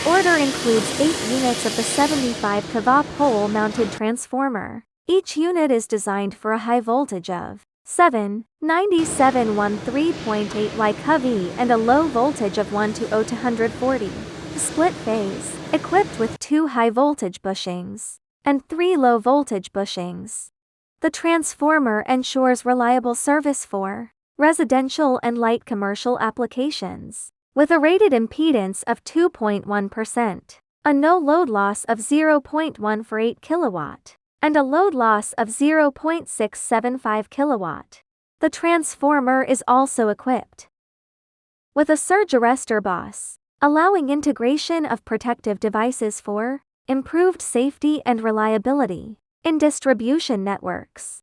order includes 8 units of the 75 kVA pole-mounted transformer. Each unit is designed for a high voltage of 79713.8 kV and a low voltage of 120 to 140. Split phase, equipped with 2 high voltage bushings and 3 low voltage bushings. The transformer ensures reliable service for residential and light commercial applications, with a rated impedance of 2.1%, a no load loss of 0.148 kW, and a load loss of 0.675 kW. The transformer is also equipped with a surge arrestor boss, allowing integration of protective devices for improved safety and reliability in distribution networks.